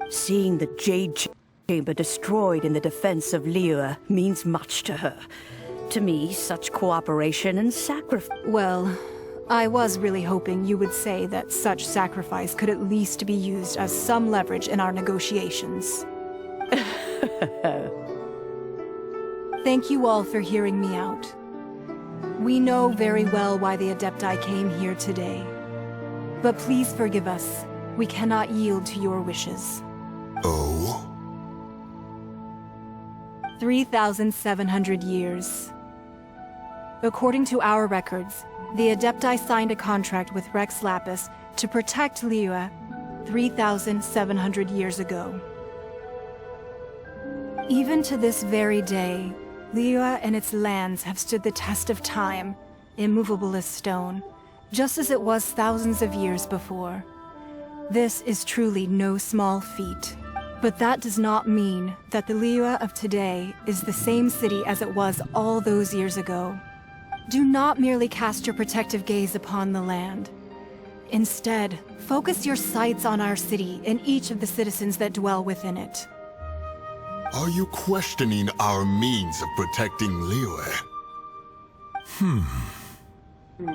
Seeing the Jade Chamber destroyed in the defense of Liyue means much to her. To me, such cooperation and sacrifice... Well, I was really hoping you would say that such sacrifice could at least be used as some leverage in our negotiations. Thank you all for hearing me out. We know very well why the Adepti came here today. But please forgive us. We cannot yield to your wishes. Oh? 3,700 years. According to our records, the Adepti signed a contract with Rex Lapis to protect Liyue 3,700 years ago. Even to this very day, Liyue and its lands have stood the test of time, immovable as stone, just as it was thousands of years before. This is truly no small feat. But that does not mean that the Liyue of today is the same city as it was all those years ago. Do not merely cast your protective gaze upon the land. Instead, focus your sights on our city and each of the citizens that dwell within it. Are you questioning our means of protecting Liyue?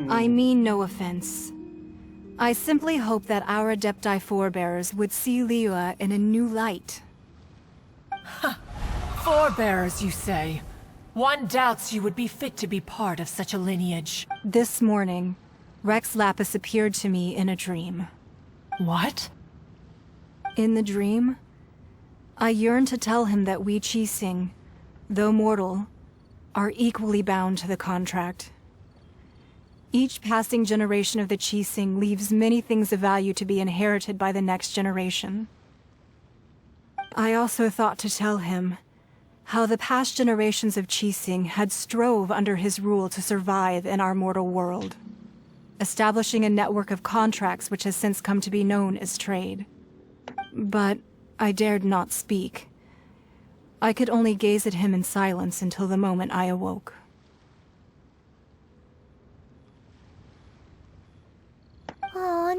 I mean no offense. I simply hope that our Adepti forebears would see Liyue in a new light. Forebears, you say? One doubts you would be fit to be part of such a lineage. This morning, Rex Lapis appeared to me in a dream. What? In the dream, I yearned to tell him that we Qixing, though mortal, are equally bound to the contract. Each passing generation of the Qixing leaves many things of value to be inherited by the next generation. I also thought to tell him how the past generations of Qixing had strove under his rule to survive in our mortal world, establishing a network of contracts which has since come to be known as trade. But I dared not speak. I could only gaze at him in silence until the moment I awoke. Oh,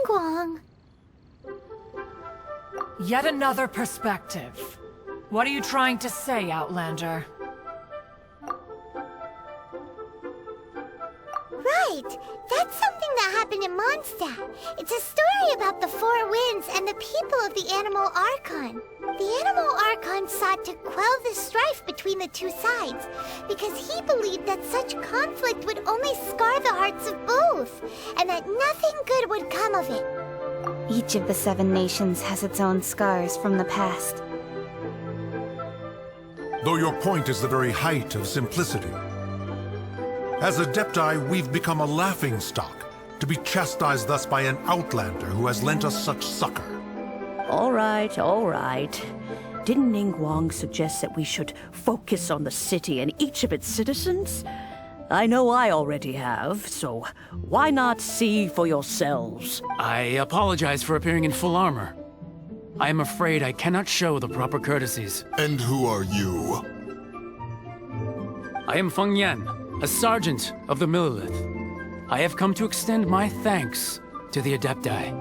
Ningguang. Yet another perspective. What are you trying to say, Outlander? Right! That's something that happened in Mondstadt. It's a story about the Four Winds and the people of the Animal Archon. The Animal Archon sought to quell the strife between the two sides, because he believed that such conflict would only scar the hearts of both, and that nothing good would come of it. Each of the 7 nations has its own scars from the past. Though your point is the very height of simplicity. As Adepti, we've become a laughingstock, to be chastised thus by an outlander who has lent us such succor. All right, all right. Didn't Ningguang suggest that we should focus on the city and each of its citizens? I know I already have, so why not see for yourselves? I apologize for appearing in full armor. I am afraid I cannot show the proper courtesies. And who are you? I am Feng Yan, a sergeant of the Millelith. I have come to extend my thanks to the Adepti.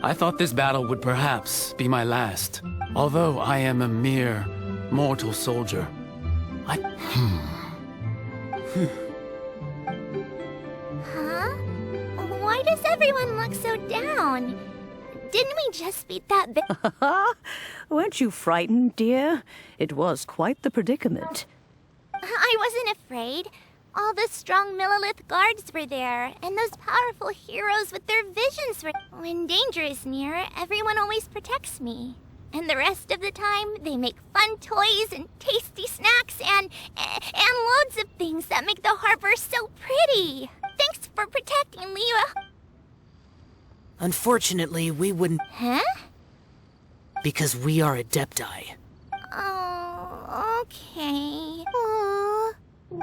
I thought this battle would perhaps be my last, although I am a mere mortal soldier. Huh? Why does everyone look so down? Didn't we just beat that Weren't you frightened, dear? It was quite the predicament. I wasn't afraid. All the strong Millelith guards were there, and those powerful heroes with their visions were... When danger is near, everyone always protects me. And the rest of the time, they make fun toys and tasty snacks and loads of things that make the harbor so pretty. Thanks for protecting Liyue. Unfortunately, we wouldn't... Huh? Because we are Adepti. Oh, okay. Aww.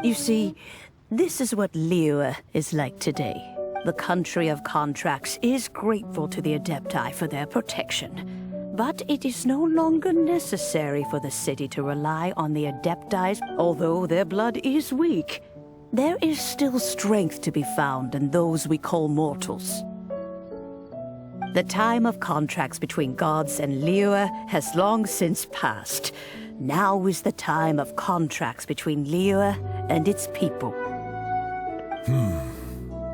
You see, this is what Liyue is like today. The country of contracts is grateful to the Adepti for their protection. But it is no longer necessary for the city to rely on the Adeptis, although their blood is weak. There is still strength to be found in those we call mortals. The time of contracts between gods and Liyue has long since passed. Now is the time of contracts between Liyue and its people.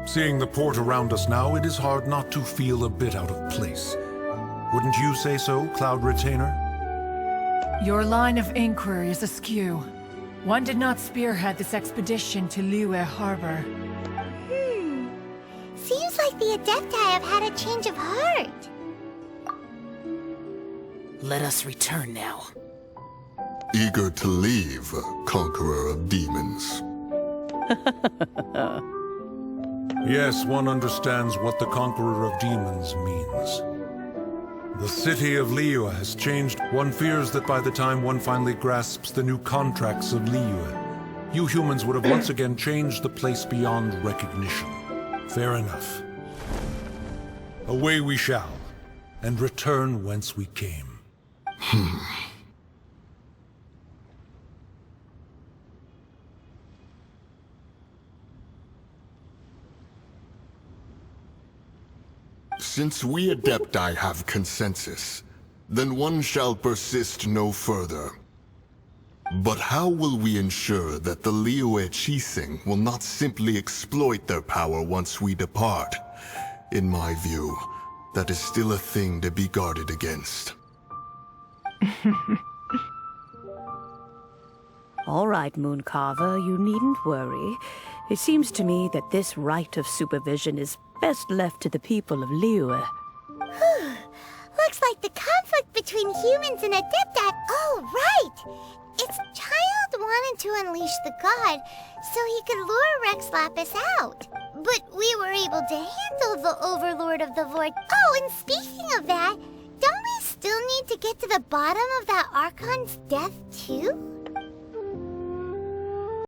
Seeing the port around us now, it is hard not to feel a bit out of place. Wouldn't you say so, Cloud Retainer? Your line of inquiry is askew. One did not spearhead this expedition to Liyue Harbor. Seems like the Adepti have had a change of heart. Let us return now. Eager to leave, Conqueror of Demons. Yes, one understands what the Conqueror of Demons means. The city of Liyue has changed. One fears that by the time one finally grasps the new contracts of Liyue, you humans would have once again changed the place beyond recognition. Fair enough. Away we shall, and return whence we came. Since we Adepti have consensus, then one shall persist no further. But how will we ensure that the Liyue Qixing will not simply exploit their power once we depart? In my view, that is still a thing to be guarded against. All right, Mooncarver, you needn't worry. It seems to me that this right of supervision is best left to the people of Liyue. Looks like the conflict between humans and Adepti. Oh, right! Its child wanted to unleash the god so he could lure Rex Lapis out. But we were able to handle the Overlord of the Void. Oh, and speaking of that, don't we still need to get to the bottom of that Archon's death, too?